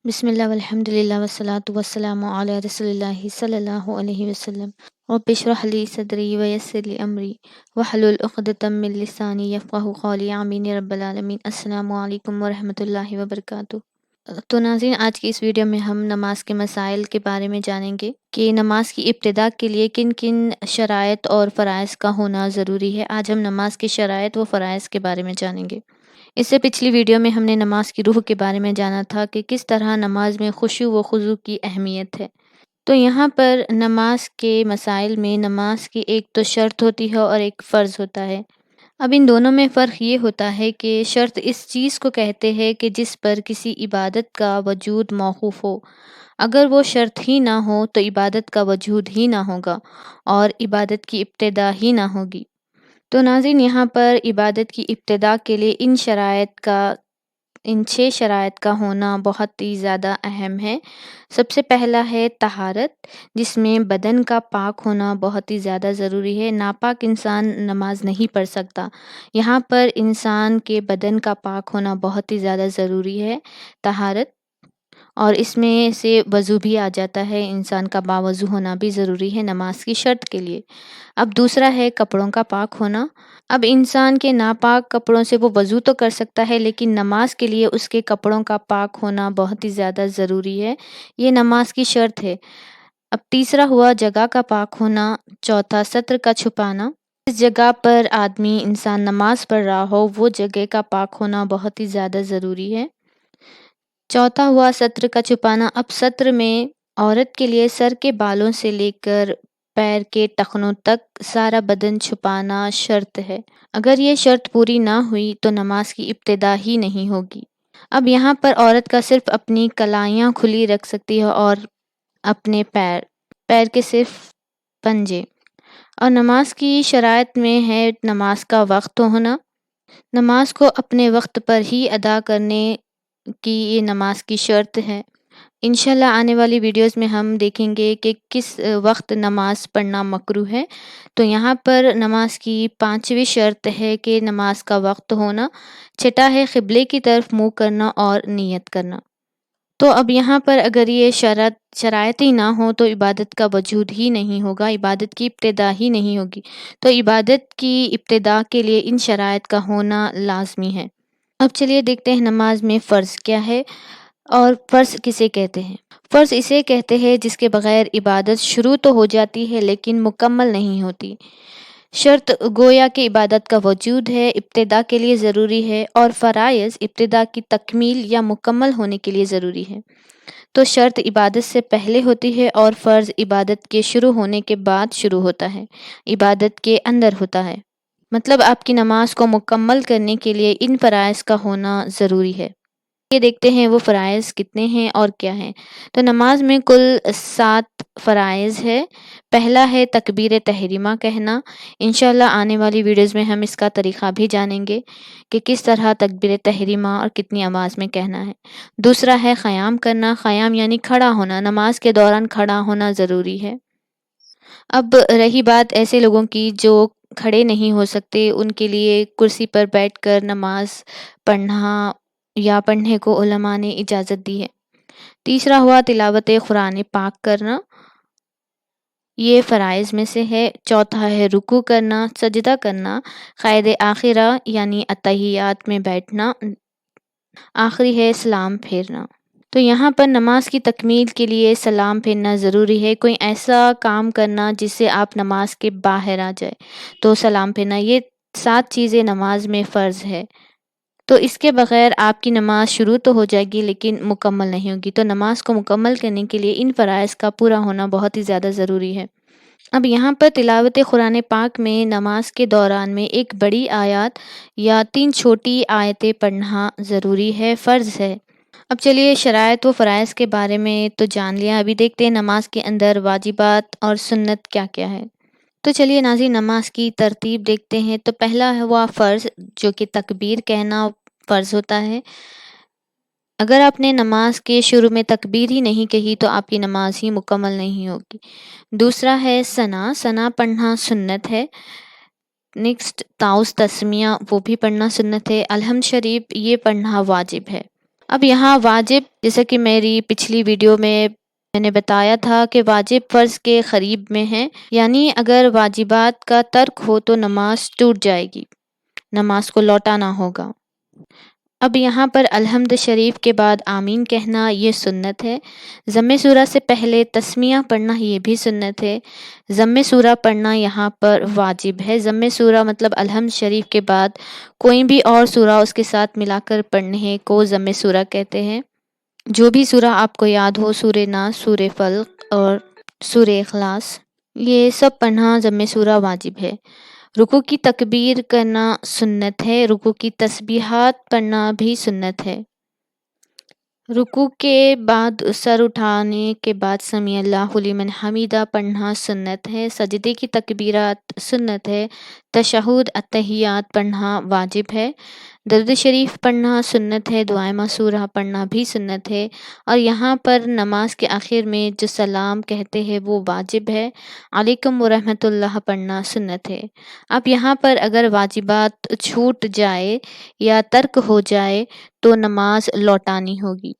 بسم اللہ والحمد للہ والصلاۃ والسلام علی رسول اللہ صلی اللہ علیہ وسلم رب اشرح لی صدری ویسر لی امری واحلل عقدۃ من لسانی یفقہوا قولی آمین یا رب العالمین۔ السلام علیکم ورحمۃ اللہ وبرکاتہ۔ تو ناظرین، آج کی اس ویڈیو میں ہم نماز کے مسائل کے بارے میں جانیں گے کہ نماز کی ابتدا کے لیے کن کن شرائط اور فرائض کا ہونا ضروری ہے۔ آج ہم نماز کی شرائط و فرائض کے بارے میں جانیں گے۔ اس سے پچھلی ویڈیو میں ہم نے نماز کی روح کے بارے میں جانا تھا کہ کس طرح نماز میں خشوع و خضوع کی اہمیت ہے۔ تو یہاں پر نماز کے مسائل میں نماز کی ایک تو شرط ہوتی ہے اور ایک فرض ہوتا ہے۔ اب ان دونوں میں فرق یہ ہوتا ہے کہ شرط اس چیز کو کہتے ہیں کہ جس پر کسی عبادت کا وجود موقوف ہو۔ اگر وہ شرط ہی نہ ہو تو عبادت کا وجود ہی نہ ہوگا اور عبادت کی ابتدا ہی نہ ہوگی۔ تو ناظرین، یہاں پر عبادت کی ابتدا کے لیے ان 6 شرائط کا ہونا بہت ہی زیادہ اہم ہے۔ سب سے پہلا ہے طہارت، جس میں بدن کا پاک ہونا بہت ہی زیادہ ضروری ہے۔ ناپاک انسان نماز نہیں پڑھ سکتا۔ یہاں پر انسان کے بدن کا پاک ہونا بہت ہی زیادہ ضروری ہے، طہارت، اور اس میں سے وضو بھی آ جاتا ہے۔ انسان کا باوضو ہونا بھی ضروری ہے نماز کی شرط کے لیے۔ اب دوسرا ہے کپڑوں کا پاک ہونا۔ اب انسان کے ناپاک کپڑوں سے وہ وضو تو کر سکتا ہے، لیکن نماز کے لیے اس کے کپڑوں کا پاک ہونا بہت ہی زیادہ ضروری ہے۔ یہ نماز کی شرط ہے۔ اب تیسرا ہوا جگہ کا پاک ہونا۔ چوتھا ستر کا چھپانا۔ جس جگہ پر انسان نماز پڑھ رہا ہو وہ جگہ کا پاک ہونا بہت ہی زیادہ ضروری ہے۔ چوتھا ہوا ستر کا چھپانا۔ اب ستر میں عورت کے لیے سر کے بالوں سے لے کر پیر کے ٹخنوں تک سارا بدن چھپانا شرط ہے۔ اگر یہ شرط پوری نہ ہوئی تو نماز کی ابتدا ہی نہیں ہوگی۔ اب یہاں پر عورت کا صرف اپنی کلائیاں کھلی رکھ سکتی ہے اور اپنے پیر کے صرف پنجے۔ اور نماز کی شرائط میں ہے نماز کا وقت ہونا۔ نماز کو اپنے وقت پر ہی ادا کرنے کی یہ نماز کی شرط ہے۔ انشاءاللہ آنے والی ویڈیوز میں ہم دیکھیں گے کہ کس وقت نماز پڑھنا مکروہ ہے۔ تو یہاں پر نماز کی 5ویں شرط ہے کہ نماز کا وقت ہونا۔ چھٹا ہے قبلے کی طرف منہ کرنا اور نیت کرنا۔ تو اب یہاں پر اگر یہ شرائط ہی نہ ہو تو عبادت کا وجود ہی نہیں ہوگا، عبادت کی ابتدا ہی نہیں ہوگی۔ تو عبادت کی ابتدا کے لیے ان شرائط کا ہونا لازمی ہے۔ اب چلیے دیکھتے ہیں نماز میں فرض کیا ہے اور فرض کسے کہتے ہیں۔ فرض اسے کہتے ہیں جس کے بغیر عبادت شروع تو ہو جاتی ہے لیکن مکمل نہیں ہوتی۔ شرط گویا کہ عبادت کا وجود ہے، ابتدا کے لیے ضروری ہے، اور فرائض ابتدا کی تکمیل یا مکمل ہونے کے لیے ضروری ہے۔ تو شرط عبادت سے پہلے ہوتی ہے اور فرض عبادت کے شروع ہونے کے بعد شروع ہوتا ہے، عبادت کے اندر ہوتا ہے۔ مطلب آپ کی نماز کو مکمل کرنے کے لیے ان فرائض کا ہونا ضروری ہے۔ یہ دیکھتے ہیں وہ فرائض کتنے ہیں اور کیا ہیں۔ تو نماز میں کل 7 فرائض ہے۔ پہلا ہے تکبیر تحریمہ کہنا۔ انشاءاللہ آنے والی ویڈیوز میں ہم اس کا طریقہ بھی جانیں گے کہ کس طرح تکبیر تحریمہ اور کتنی آواز میں کہنا ہے۔ دوسرا ہے قیام کرنا۔ قیام یعنی کھڑا ہونا، نماز کے دوران کھڑا ہونا ضروری ہے۔ اب رہی بات ایسے لوگوں کی جو کھڑے نہیں ہو سکتے، ان کے لیے کرسی پر بیٹھ کر نماز پڑھنا یا پڑھنے کو علماء نے اجازت دی ہے۔ تیسرا ہوا تلاوت قرآن پاک کرنا، یہ فرائض میں سے ہے۔ چوتھا ہے رکوع کرنا، سجدہ کرنا، قید آخرہ یعنی اتحیات میں بیٹھنا۔ آخری ہے سلام پھیرنا۔ تو یہاں پر نماز کی تکمیل کے لیے سلام پھیرنا ضروری ہے۔ کوئی ایسا کام کرنا جس سے آپ نماز کے باہر آ جائے تو سلام پھیرنا، یہ 7 چیزیں نماز میں فرض ہے۔ تو اس کے بغیر آپ کی نماز شروع تو ہو جائے گی لیکن مکمل نہیں ہوگی۔ تو نماز کو مکمل کرنے کے لیے ان فرائض کا پورا ہونا بہت ہی زیادہ ضروری ہے۔ اب یہاں پر تلاوت قرآن پاک میں نماز کے دوران میں ایک بڑی آیات یا 3 چھوٹی آیتیں پڑھنا ضروری ہے، فرض ہے۔ اب چلیے شرائط و فرائض کے بارے میں تو جان لیا، ابھی دیکھتے ہیں نماز کے اندر واجبات اور سنت کیا کیا ہے۔ تو چلیے ناظرین نماز کی ترتیب دیکھتے ہیں۔ تو پہلا ہوا فرض، جو کہ تکبیر کہنا فرض ہوتا ہے۔ اگر آپ نے نماز کے شروع میں تکبیر ہی نہیں کہی تو آپ کی نماز ہی مکمل نہیں ہوگی۔ دوسرا ہے ثنا پڑھنا سنت ہے۔ نیکسٹ تعوذ تسمیہ، وہ بھی پڑھنا سنت ہے۔ الحمد شریف یہ پڑھنا واجب ہے۔ اب یہاں واجب، جیسا کہ میری پچھلی ویڈیو میں نے بتایا تھا کہ واجب فرض کے قریب میں ہے، یعنی اگر واجبات کا ترک ہو تو نماز ٹوٹ جائے گی، نماز کو لوٹانا ہوگا۔ اب یہاں پر الحمد شریف کے بعد آمین کہنا یہ سنت ہے۔ ضم سورہ سے پہلے تسمیہ پڑھنا یہ بھی سنت ہے۔ ضم سورہ پڑھنا یہاں پر واجب ہے۔ ضم سورہ مطلب الحمد شریف کے بعد کوئی بھی اور سورہ اس کے ساتھ ملا کر پڑھنے کو ضم سورہ کہتے ہیں۔ جو بھی سورہ آپ کو یاد ہو، سورہ ناس، سورہ فلق اور سورہ اخلاص، یہ سب پڑھنا ضم سورہ واجب ہے۔ رکوع کی تکبیر کرنا سنت ہے۔ رکوع کی تسبیحات پڑھنا بھی سنت ہے۔ رکوع کے بعد سر اٹھانے کے بعد سمیع اللہ لمن حمیدہ پڑھنا سنت ہے۔ سجدے کی تکبیرات سنت ہے۔ تشہد اتحیات پڑھنا واجب ہے۔ درود شریف پڑھنا سنت ہے۔ دعائے ماسورہ پڑھنا بھی سنت ہے، اور یہاں پر نماز کے آخر میں جو سلام کہتے ہیں وہ واجب ہے۔ علیکم ورحمۃ اللہ پڑھنا سنت ہے۔ اب یہاں پر اگر واجبات چھوٹ جائے یا ترک ہو جائے تو نماز لوٹانی ہوگی۔